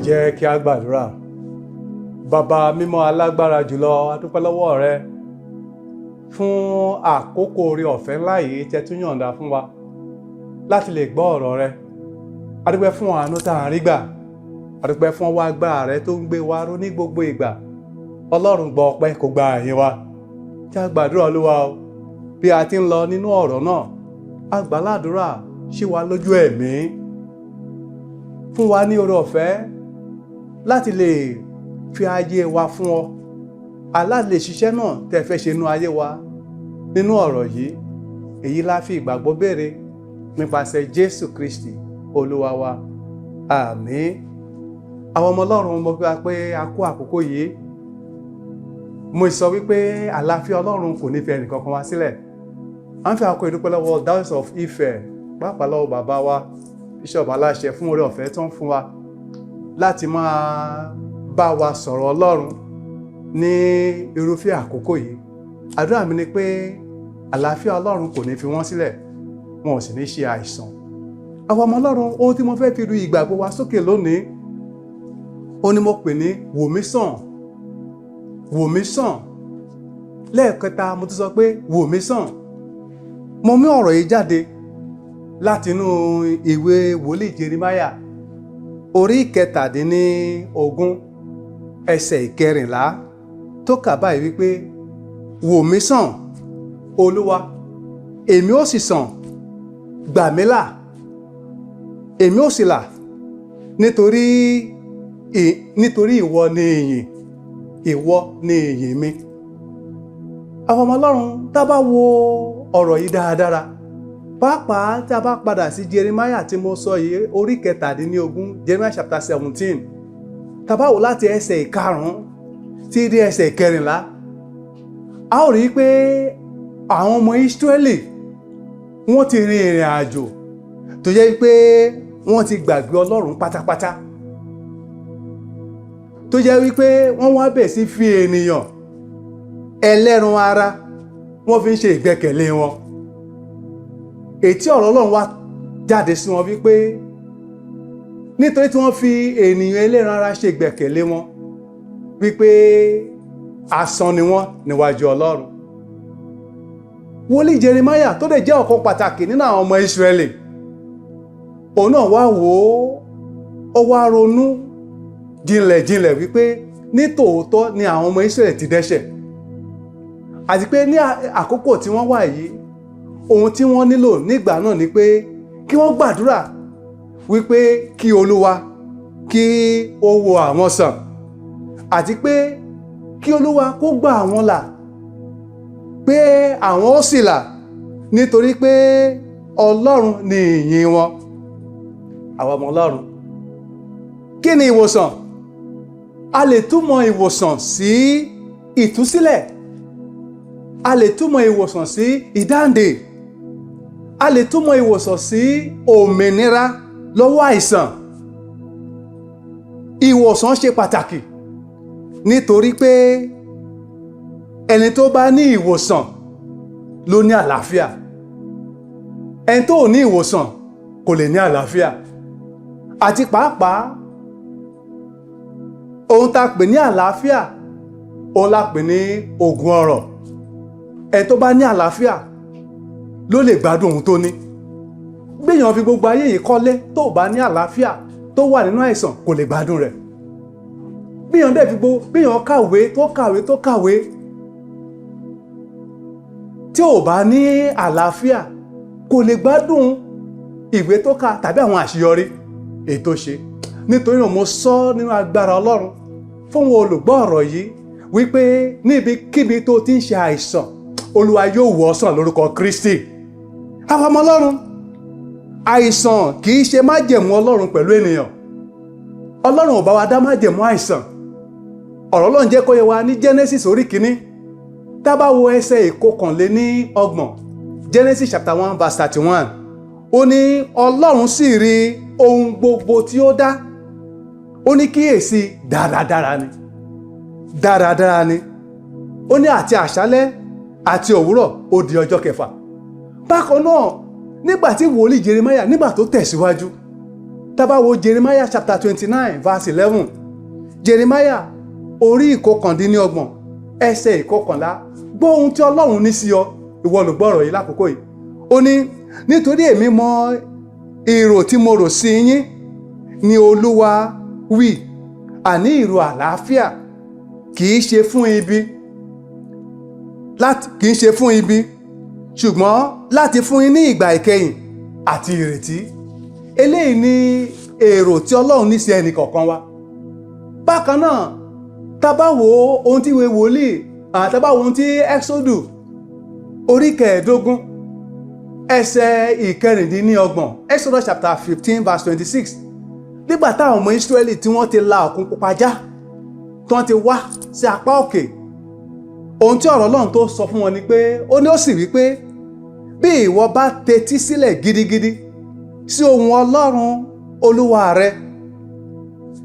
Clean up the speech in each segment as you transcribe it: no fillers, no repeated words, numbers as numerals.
jẹ́ kí a gbàdúrà. Bàbá mímọ́ alágbára jùlọ, a dúpẹ́ lọ́wọ́ rẹ fún àkókò oore ọ̀fẹ́ ńlá yìí tẹ́ tún yọ̀ǹda fún wa láti lè gbọ́ ọ̀rọ̀ rẹ. A dúpẹ́ fún àánú tá à ń rí gbà. A dúpẹ́ fún ọwọ́ agbára rẹ tó ń gbé wa ró ní gbogbo ìgbà. Ọlọ́run gbọ́ ọpẹ́ kó gba ìyìn wa. Kí a gbàdúrà Olúwa o. Bí a ti ń lọ nínú ọ̀rọ̀ náà, a gbà ládùúrà ṣí wa lójú ẹ̀mí. Fún wa ní oore ọ̀fẹ́ láti lè fi ayé wa fún ọ. Aláàlè ṣiṣẹ́ náà tẹ́ fẹ́ ṣe inú ayé wa nínú ọ̀rọ̀ yìí. Èyí la fi ìgbàgbọ́ béèrè nípasẹ̀ Jésù Kristi Olúwa wa. Àmín. Àwọn ọmọ Ọlọ́run mo gbà pé a kú àkókò yìí. Mo sọ wípé àlàáfíà Ọlọ́run kò ní fi ẹnìkankan wá sílẹ̀. À ń fi àkókò ìdúpẹ́ lọ́wọ́ Diocese of IFE, pàápàá lọ́wọ́ bàbá wa Bishop aláṣẹ fún oore ọ̀fẹ́ tó ń fún wa láti máa bá wa sọ̀rọ̀ Ọlọ́run ní irúfẹ́ àkókò yìí. Àdúrà mi ni pé àlàáfíà Ọlọ́run kò ní fi wọ́n sílẹ̀, wọn ò sì ní ṣe àìsàn. Àwọn ọmọ Ọlọ́run, ohun tí mo fẹ́ fi ru ìgbàgbọ́ wa sókè lónìí, ó ní mo pè ní wò mí sàn. Wò mí sàn. Lẹ́ẹ̀kẹta mo tún sọ pé wò mí sàn. Mo mú ọ̀rọ̀ yìí jáde látinú ìwé wòlíì Jeremáyà orí 17 ẹsẹ̀ 14 tó kà báyìí wípé wò mí sàn Olúwa, èmi ó sì sàn, gbà mí là, èmi ó sì là, nítorí ìwọ ni ìyìn, ìwọ ni ìyìn mi. Àwọn ọmọ Ọlọ́run, tá bá wo ọ̀rọ̀ yìí dáradára, pàápàá tí a bá padà sí Jeremáyà tí mo sọ yìí orí 17, Jeremiah chapter 17, tá bá wò láti ẹsẹ̀ 5 tí dé ẹsẹ̀ 14, a ó rí pé àwọn ọmọ Ísírẹ́lì wọ́n ti rin ìrìn àjò tó jẹ́ pé wọ́n ti gbàgbé Ọlọ́run pátápátá, tó jẹ́ wípé wọ́n wá bẹ̀ sí fi ènìyàn ẹlẹ́ran ara wọ́n fi ń ṣe ìgbẹ́kẹ̀lé wọn. Ètí ọ̀rọ̀ Ọlọ́run wá jáde sí wọn wípé nítorí tí wọ́n fi ènìyàn ẹlẹ́ran ara ṣe ìgbẹ́kẹ̀lé wọn, wípé asán ni wọ́n níwájú Ọlọ́run. Wòlíì Jeremáyà tó dẹ̀ jẹ́ ọ̀kan pàtàkì nínú àwọn ọmọ Ísírẹ́lì, òun náà wá wò ó wá ronú jinlẹ̀ wípé ní tòótọ́ ni àwọn ọmọ Ísírẹ́lì ti dẹ́ṣẹ̀, àti pé ní àkókò tí wọ́n wà yìí, ohun tí wọ́n nílò nígbà náà ni pé kí wọ́n gbàdúrà wípé kí Olúwa kí ó wo àwọn sàn, àti pé kí Olúwa kó gbà àwọn là, pé àwọn ó sì là, nítorí pé Ọlọ́run ni ìyìn wọn. Àwọn ọmọ Ọlọ́run, kí ni ìwòsàn? A lè túmọ̀ ìwòsàn sí ìtúsílẹ̀, a lè túmọ̀ ìwòsàn sí ìdáǹdè, a lè túmọ̀ ìwòsàn sí òmìnira lọ́wọ́ àìsàn. Ìwòsàn ṣe pàtàkì nítorí pé ẹni tó bá ní ìwòsàn ló ní àlàáfíà. Ẹni tó ní ìwòsàn kò lè ní àlàáfíà. Àti pàápàá ohun tá pè ní àlàáfíà, ohun la pè ní ògùn ọrọ̀. Ẹni tó bá ní àlàáfíà ló lè gbádùn ohun tó ní. Béèyàn fi gbogbo ayé yìí kọ́lé tó bá ní àlàáfíà, tó wà nínú àìsàn, kò lè gbádùn rẹ̀. Béèyàn dẹ̀ fi béèyàn kàwé tí ò bá ní àlàáfíà, kò lè gbádùn ìwé tó kà tàbí àwọn àṣeyọrí ètò ṣe. Nítorí náà mo sọ nínú agbára Ọlọ́run fún wọn olùgbọ́ ọ̀rọ̀ yìí wípé níbikíbi tó ti ń ṣe àìsàn, Olúwa yóò wò ọ́ sàn lórúkọ Kristi. Àwọn ọmọ Ọlọ́run, àìsàn kì í ṣe májẹ̀mú Ọlọ́run pẹ̀lú ènìyàn. Ọlọ́run ò bá wa dá májẹ̀mú àìsàn. Ọ̀rọ̀ Ọlọ́run jẹ́ kó yé wa ní Genesis orí 1, tá bá wo ẹsẹ̀ 29, Genesis chapter 1 verse 31, ó ní Ọlọ́run sì rí ohun gbogbo tí ó dá, ó ní kíyèsí dáradára ni, ó ní àti àṣálẹ́ àti òwúrọ̀ ó di ọjọ́ kẹfà. Bákan náà, nígbà tí wòlíì Jeremáyà nígbà tó tẹ̀síwájú, tá bá wo Jeremiah chapter 29 verse 11, Jeremiah orí ìkọkàndínlọ́gbọ̀n ẹsẹ̀ ìkọkànlá, gbọ́ ohun tí Ọlọ́run ní sí ọ, ìwọ olùgbọ́rọ̀ yìí lákòókò yìí. Ó ní, nítorí èmi mọ èrò tí mo rò sí yín ni Olúwa wí, àní èrò àlàáfíà, kìí ṣe fún ibi, ṣùgbọ́n láti fún yín ní ìgbà ìkẹyìn àti ìrètí. Eléyìí ni èrò tí Ọlọ́run ní sí ẹnì kọ̀ọ̀kan wa. Bákan náà, tá bá wo ohun tí ìwé wòlíì tá bá wo ohun tí Exodus orí 15 ẹsẹ̀ ìkẹrìndínlọ́gbọ̀n, Exodus chapter 15 verse 26, nígbà táwọn ọmọ Ísírẹ́lì tí wọ́n ti la òkun pupa já, tí wọ́n ti wá sí apá òkè, ohun tí ọ̀rọ̀ Ọlọ́run tó sọ fún wọn ni pé, ó ní ó sì wí pé, bí ìwọ bá tẹ́tí sílẹ̀ gidigidi sí ohùn Ọlọ́run Olúwa rẹ,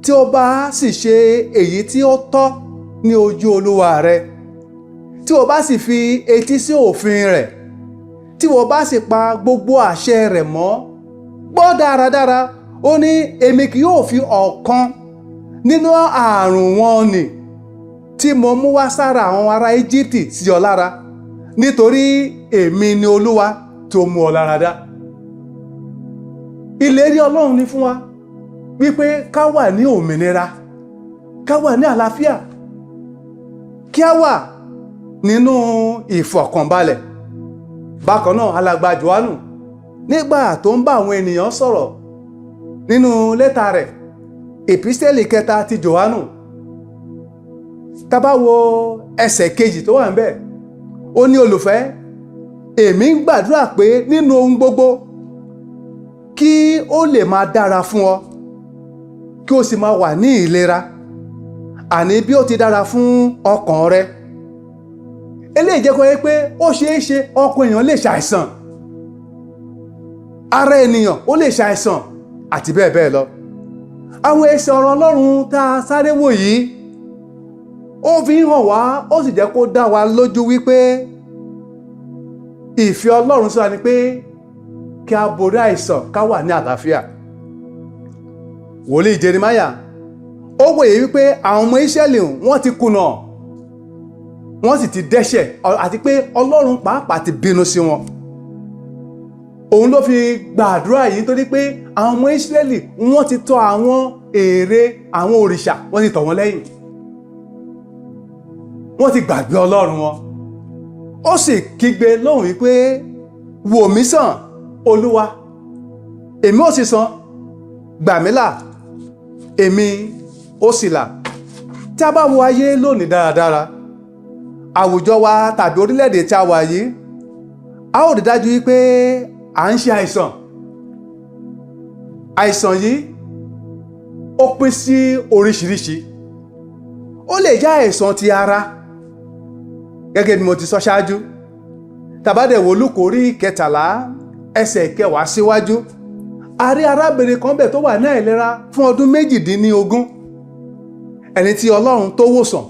tí ó bá sì ṣe èyí tí ó tọ́ ní ojú Olúwa rẹ, tí o bá sì fi etí sí òfin rẹ̀, tí o bá sì pa gbogbo àṣẹ rẹ̀ mọ́, gbọ́ dáradára, ó ní èmi kì yóò fi ọ̀kan nínú àrùn wọn nì tí mo mú wá sára àwọn ará Íjíbítì sí ọ lára, nítorí èmi ni Olúwa tó mú ọ lára dá. Ìlérí Ọlọ́run ni fún wa wípé ká wà ní òmìnira, ká wà ní àlàáfíà, kí a wà nínú ìfọ̀kànbalẹ̀. Bákan náà, alàgbà Jòhánù nígbà tó ń bá àwọn ènìyàn sọ̀rọ̀ nínú lẹ́tà rẹ̀, èpísítélì kẹta ti Jòhánù, tá bá wo ẹsẹ̀ kejì tó wà ńbẹ̀, ó ní, olùfẹ́, èmi ń gbàdúrà pé nínú ohun gbogbo kí ó lè máa dára fún ọ, kí ó sì máa wà ní ìlera, àní bí ó ti dára fún ọkàn rẹ. Eléyìí jẹ́ kó yé pé ó ṣeé ṣe ọkàn èèyàn lè ṣàìsàn, ara ènìyàn ó lè ṣàìsàn, àti bẹ́ẹ̀ bẹ́ẹ̀ lọ. Àwọn ẹsẹ̀ ọ̀rọ̀ Ọlọ́run tá a sáré wò yìí, ó fi hàn wá, ó sì jẹ́ kó dá wa lójú wípé ìfẹ́ Ọlọ́run sọ ni pé kí a borí àìsàn, ká wà ní àlàáfíà. Wòlíì Jeremiah ó wòye wípé àwọn ọmọ Ísírẹ́lì wọ́n ti kùnà, wọ́n sì ti dẹ́ṣẹ̀, àti pé Ọlọ́run pàápàá ti bínú sí wọn. Òun ló fi gbàdúrà yìí, nítorí pé àwọn ọmọ Ísírẹ́lì wọ́n ti tọ̀ àwọn ère àwọn òrìṣà, wọ́n ti tọ̀ wọ́n lẹ́yìn, wọ́n ti gbàgbé Ọlọ́run wọn. Ó sì kígbe lóhùn wípé, wò mí sàn Olúwa, èmi ó sì sàn, gbà mí là, èmi ó sì là. Tí a bá wo ayé lónìí dáradára, àwùjọ wa tàbí orílẹ̀-èdè tí a wà yìí, a ó rí dájú wípé à ń ṣe àìsàn. Àìsàn yìí ó pín sí oríṣiríṣi. Ó lè jẹ́ àìsàn ti ara, gẹ́gẹ́ bí mo ti sọ ṣáájú. Tá bá dẹ̀ wo Lúùkù orí 13 ẹsẹ̀ 10 síwájú, a rí arábìnrin kan bẹ̀ tó wà ní àìlera fún ọdún 18, ẹni tí Ọlọ́run tó wòsàn.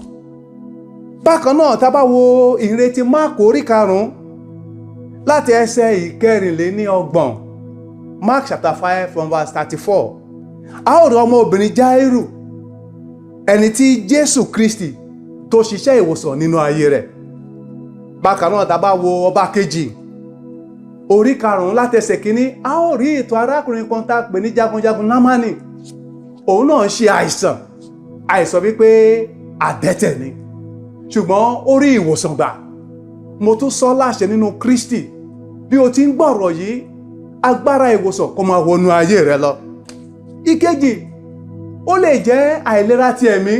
Bákan náà, tá bá wo ìrètí Máàkù orí 5 láti ẹsẹ̀ 24, Mark chapter 5 from verse 34, a ó rí ọmọbìnrin Jáírù, ẹni tí Jésù Kristi tó ṣiṣẹ́ ìwòsàn nínú ayé rẹ̀. Bákan náà, tá bá wo ọba kejì orí 5 láti ẹsẹ̀ 1, a ó rí ìtàn arákùnrin kan tá pè ní jagunjagun Námánì. Òun náà ṣe àìsàn wípé adẹ́tẹ̀ ni, ṣùgbọ́n ó rí ìwòsàn gbà. Mo tún sọ láṣẹ nínú Kristi, bí o ti ń gbọ́rọ̀ yìí, agbára ìwòsàn kó máa wọnú ayé rẹ lọ. Ìkejì, ó lè jẹ́ àìlera ti ẹ̀mí,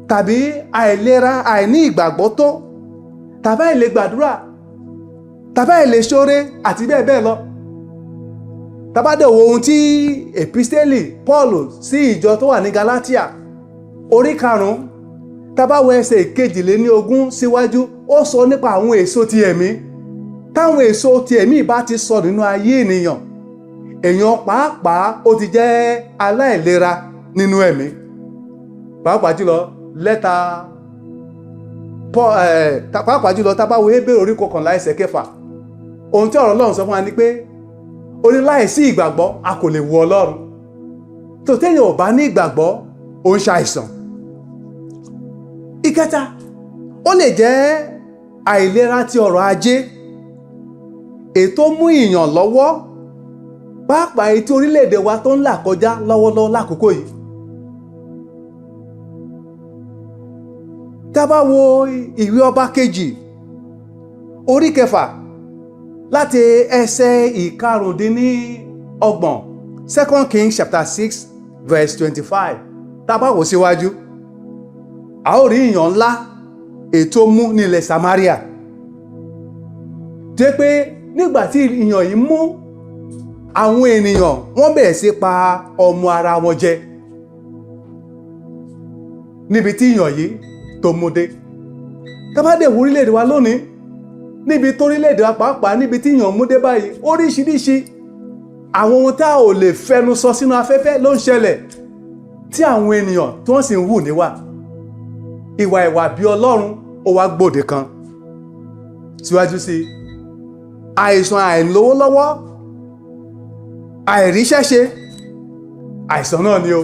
tàbí àìlera àìní ìgbàgbọ́ tó, tàbí àìlè gbàdúrà, tàbí àìlè ṣoore, àti bẹ́ẹ̀ bẹ́ẹ̀ lọ. Tá bá dẹ̀ wo ohun tí èpísítélì Paul sí ìjọ tó wà ní Galatia orí 5, tá bá wo ẹsẹ̀ 22 síwájú, ó sọ nípa àwọn èso ti ẹ̀mí. Táwọn èso ti ẹ̀mí bá ti sọ nínú ayé ènìyàn, èèyàn pàápàá ó ti jẹ́ aláìlera nínú ẹ̀mí. Pàápàá jùlọ lẹ́tà pàápàá jùlọ tá bá wo Hébérù orí 11 ẹsẹ̀ 6, ohun tí ọ̀rọ̀ Ọlọ́run sọ fún wa ni pé ó ní láìsí ìgbàgbọ́ a kò lè wo Ọlọ́run. tó téèyàn ò bá ní ìgbàgbọ́ ó ń ṣàìsàn. ìkẹta, ó lè jẹ́ àìlera ti ọrọ̀ ajé ètò mú ìyàn lọ́wọ́, pàápàá èyí tí orílẹ̀-èdè wa tó ń là kọjá lọ́wọ́lọ́wọ́ lákòókò yìí. tá bá wo ìwé ọba kejì orí kẹfà láti ẹsẹ̀ ìkarùndínlọ́gbọ̀n 2 Kings chapter 6 verse 25. tá bá wò síwájú a ó rí ìyàn ńlá ètò mú ní ilẹ̀ Samaria. jẹ́ pé nígbà tí ìyàn yìí mú, àwọn ènìyàn wọ́n bẹ̀rẹ̀ sí pa ọmọ ara wọn jẹ níbi tí ìyàn yìí tó mú dé. tá bá dé wo orílẹ̀-èdè wa lónìí, níbi tó orílẹ̀-èdè wa pàápàá níbi tí ìyàn mú dé báyìí, oríṣiríṣi àwọn ohun tá ò lè fẹnu sọ sínú afẹ́fẹ́ ló ń ṣẹlẹ̀ tí àwọn ènìyàn tí wọ́n sì ń hù níwà. ìwà bí Ọlọ́run ó wá gbòde kan. síwájú sí àìsàn àìlówó lọ́wọ́, àìríṣẹ́ṣe, àìsàn náà ni o.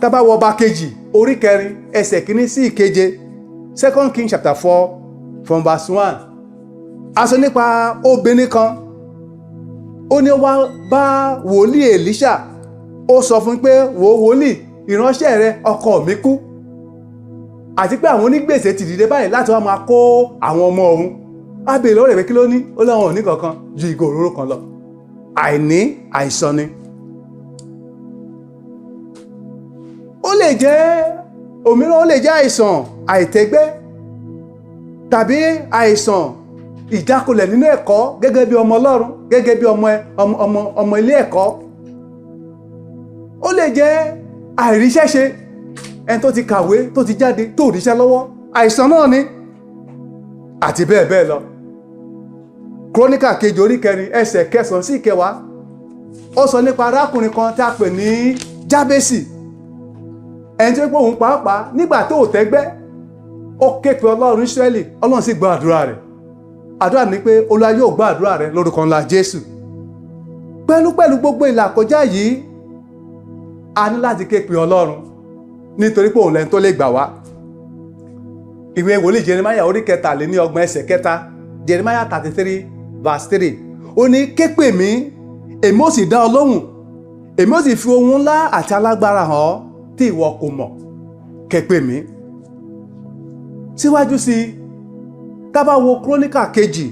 tá bá wo ọba kejì orí kẹrin ẹsẹ̀ kìíní sí ìkeje 2 Kings chapter 4 from verse 1. a sọ nípa obìnrin kan, ó ní wá bá wòlíì Èlíṣà, ó sọ fún pé wòlíì, ìránṣẹ́ rẹ ọkọ mi kú, àti pé àwọn onígbèsè ti dìde báyìí láti wá máa kó àwọn ọmọ òun. á bèèrè lọ́wọ́ rẹ̀ pé kí ló ní? ó láwọn ò ní kankan ju ìgò òróró kan lọ. àìní àìsàn ni. ó lè jẹ́ òmíràn, ó lè jẹ́ àìsàn àìtẹ́gbẹ́ tàbí àìsàn ìjákulẹ̀ nínú ẹ̀kọ́ gẹ́gẹ́ bí ọmọ Ọlọ́run, gẹ́gẹ́ bí ọmọ ilé ẹ̀kọ́. ó lè jẹ́ àìríṣẹ́ṣe, ẹni tó ti kàwé tó ti jáde tó ríṣẹ́ lọ́wọ́, àìsàn náà ni, àti bẹ́ẹ̀ bẹ́ẹ̀ lọ. Kíróníkà kejì orí kẹrin ẹsẹ̀ 9 sí 10 ó sọ nípa arákùnrin kan tí a pè ní Jábésì, ẹni tí ó pé òun pàápàá nígbà tó tẹ́gbẹ́ ó ké pe Ọlọ́run Ísírẹ́lì, Ọlọ́run sì gbọ́ àdúrà rẹ̀. àdúrà ní pé Olúwa yóò gbọ́ àdúrà rẹ̀ lórúkọ ńlá Jésù. pẹ̀lú gbogbo ìlàkọjá yìí, a ní láti ké pe Ọlọ́run nítorí pé òun lẹ́ni tó lè gbà wá. ìwé wòlíì Jeremáyà orí 23 ẹsẹ̀ 3, Jeremáyà 33 verse 3, ó ní ké pè mí, èmi ó sì dá ọ lóhùn, èmi ó sì fi ohun ńlá àti alágbára hàn ọ́ tí ìwọ kò mọ̀, ké pè mí. síwájú sí tá bá wo Kíróníkà kejì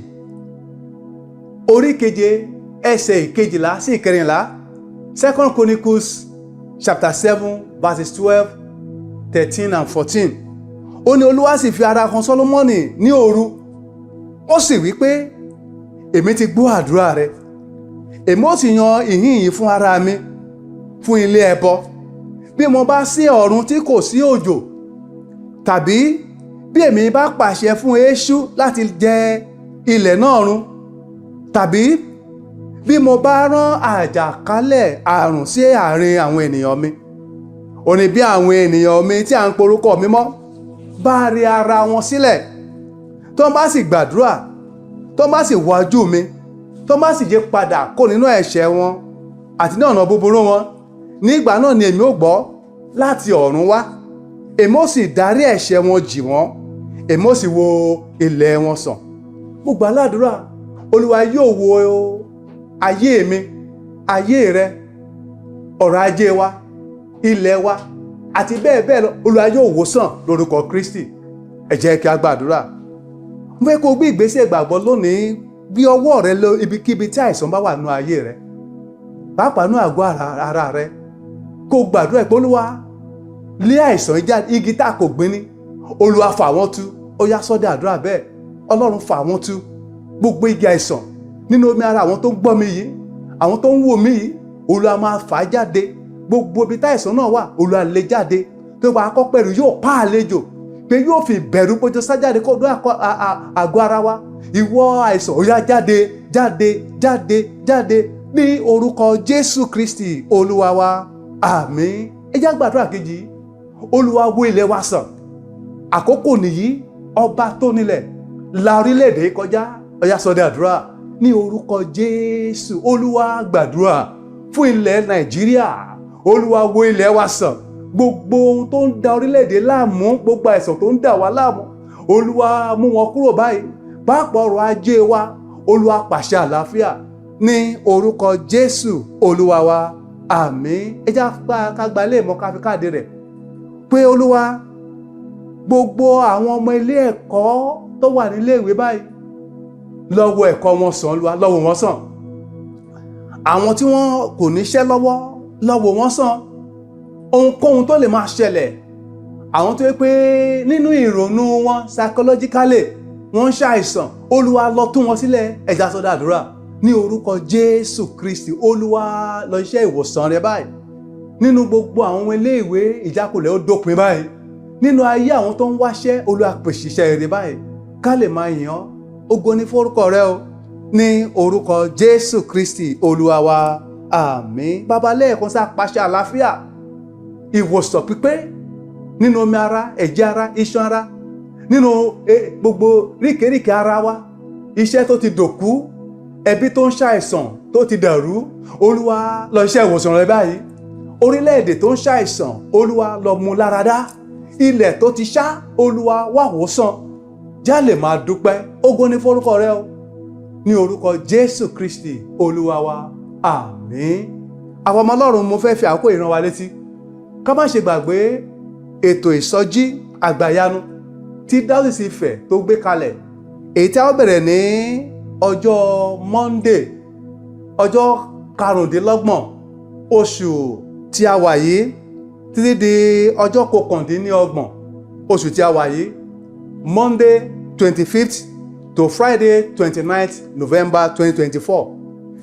orí keje ẹsẹ̀ 12 sí 14, 2 Chronicles chapter 7 verses 12, 13 and 14. ó ní Olúwa sì fi ara kan Sólómọ́nì ní òru, ó sì wí pé èmi ti gbọ́ àdúrà rẹ, èmi ó sì yan ìhín yìí fún ara mi, fún ilé ẹbọ. bí mo bá ṣí ọ̀run tí kò sí òjò, tàbí bí èmi bá pàṣẹ fún eéṣú láti jẹ ilẹ̀ náà run, tàbí bí mo bá rán àjàkálẹ̀ àrùn sí àárín àwọn ènìyàn mi. ó ní bí àwọn ènìyàn mi tí à ń porúkọ mi mọ́ bá rẹ ara wọn sílẹ̀, tó bá sì gbàdúrà, tó bá sì wájú mi, tó bá sì yí padà kó nínú ẹ̀ṣẹ̀ wọn àti ní ọ̀nà búburú wọn, nígbà náà ni èmi ó gbọ́ láti ọ̀run wá, èmi ó sì dárí ẹ̀ṣẹ̀ wọn jì wọ́n, èmi ó sì wo ilẹ̀ wọn sàn. mo gbà ládùúrà, Olúwa yóò wo ayé mi, ayé rẹ, ọ̀rọ̀ ajé wa, ilẹ̀ wa àti bẹ́ẹ̀ bẹ́ẹ̀ lọ, Olúwa yóò wò sàn lórúkọ Kristi. ẹ jẹ́ kí a gbàdúrà. mo fẹ́ kó gbé ìgbésẹ̀ ìgbàgbọ́ lónìí, bí ọwọ́ rẹ lọ ibikíbi tí àìsàn bá wà nínú ayé rẹ, pàápàá nínú àgọ́ ara rẹ, kó gbàdúrà pé Olúwa lé àìsàn jáde, igi tá kò gbìn ní, Olúwa fà wọ́n tú. ó yá sọ́dọ̀ àdúrà bẹ́ẹ̀, Ọlọ́run fà wọ́n tú. gbogbo igi àìsàn nínú omi ara àwọn tó ń gbọ́ mi yìí, àwọn tó ń wò mí yìí, Olúwa máa fà á jáde. gbogbo ibi tá àìsàn náà wà, Olúwa lé jáde. tó bá kọ́ pẹ̀lú yóò pa àlejò, pé yóò fi bẹ̀rù bójú sájáde kó dún àgọ́ ara wa. ìwọ àìsàn, ó yá jáde, jáde, jáde, jáde ní orúkọ Jésù Kristi Olúwa wa. àmín. ẹ jẹ́ gbàdúrà kejì. Olúwa wo ilẹ̀ wa sàn. àkókò nìyí, ọba tó nílẹ̀ la orílẹ̀-èdè kọjá. ó yá sọ́dọ̀ àdúrà. ní orúkọ Jésù. Olúwa gbàdúrà fún ilẹ̀ Nàìjíríà. Olúwa wo ilẹ̀ wa sàn. Gbogbo ohun tó ń da orílẹ̀-èdè láàmú, gbogbo àìsàn tó ń dà wá láàmú, Olúwa mú wọn kúrò báyìí. Pàápàá ọrọ̀ ajé wa, Olúwa pàṣẹ àlàáfíà ní orúkọ Jésù Olúwa wa. Àmín. Ẹ jẹ́ ká gba ilé ìmọ̀ ká fi káàdì rẹ̀ pé Olúwa, gbogbo àwọn ọmọ ilé ẹ̀kọ́ tó wà nílé ìwé báyìí, lọ wo ẹ̀kọ́ wọn sàn Olúwa, lọ wò wọ́n sàn. Àwọn tí wọ́n kò níṣẹ́ lọ́wọ́, lọ wò wọ́n sàn. Ohunkóhun tó lè máa ṣẹlẹ̀, àwọn tó yẹ pé nínú ìrònú wọn psychologically wọ́n ń ṣàìsàn, Olúwa lọ tú wọn sílẹ̀. Ẹ jẹ́ á sọ àdúrà ní orúkọ Jésù Kristi. Olúwa lọ iṣẹ́ ìwòsàn rẹ báyìí. Nínú gbogbo àwọn iléèwé, ìjákulẹ̀ ó dópin báyìí. Nínú ayé àwọn tó ń wáṣẹ́, Olúwa pèsè iṣẹ́ rere báyìí. Ká lè máa yìn ọ́. Ògo ni fórúkọ rẹ o. Ní orúkọ Jésù Kristi Olúwa wa. Àmín. Bàbá, lẹ́ẹ̀kan sá pàṣẹ àlàáfíà, ìwòsàn pípé nínú omi ara, ẹ̀jẹ̀ ara, iṣan ara, nínú gbogbo ríkèríkè ara wa. Iṣẹ́ tó ti dòkú, ẹbí tó ń ṣàìsàn tó ti dàrú, Olúwa lọ iṣẹ́ ìwòsàn rẹ báyìí. Orílẹ̀-èdè tó ń ṣàìsàn, Olúwa lọ mú láradá. Ilẹ̀ tó ti ṣá, Olúwa wá wòsàn. Já lè máa dúpẹ́. Ògo ni fórúkọ rẹ o. Ní orúkọ Jésù Kristi Olúwa wa. Àmín. Àwọn ọmọ Ọlọ́run, mo fẹ́ fi àkókò ìran wa létí. Ká má ṣe gbàgbé ètò ìsọjí àgbàyanu tí Diocese Ifẹ̀ tó gbé kalẹ̀. Èyí tí a ó bẹ̀rẹ̀ ní ọjọ́ Monday, ọjọ́ 25 oṣù tí a wà yìí, títí di ọjọ́ 29 oṣù tí a wà yìí, Monday 25th to Friday 29th November 2024,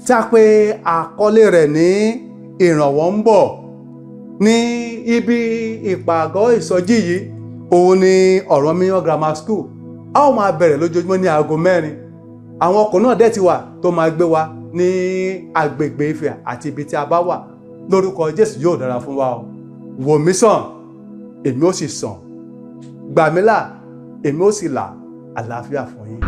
tí a pè àkọlé rẹ̀ ní ìrànwọ́ ń bọ̀. Ní ibi ìpàgọ́ ìsọjí yìí, òun ni Ọ̀rànmíyàn Grammar School. A ó máa bẹ̀rẹ̀ lójoojúmọ́ ní aago 4. Àwọn ọkọ̀ náà dẹ̀ ti wà tó máa gbé wa ní agbègbè Ifẹ̀ àti ibi tí a bá wà. Lórúkọ Jésù yóò dára fún wa o. Wò mí sàn, èmi ó sì sàn. Gbà mí là, èmi ó sì là. Àlàáfíà fún yín.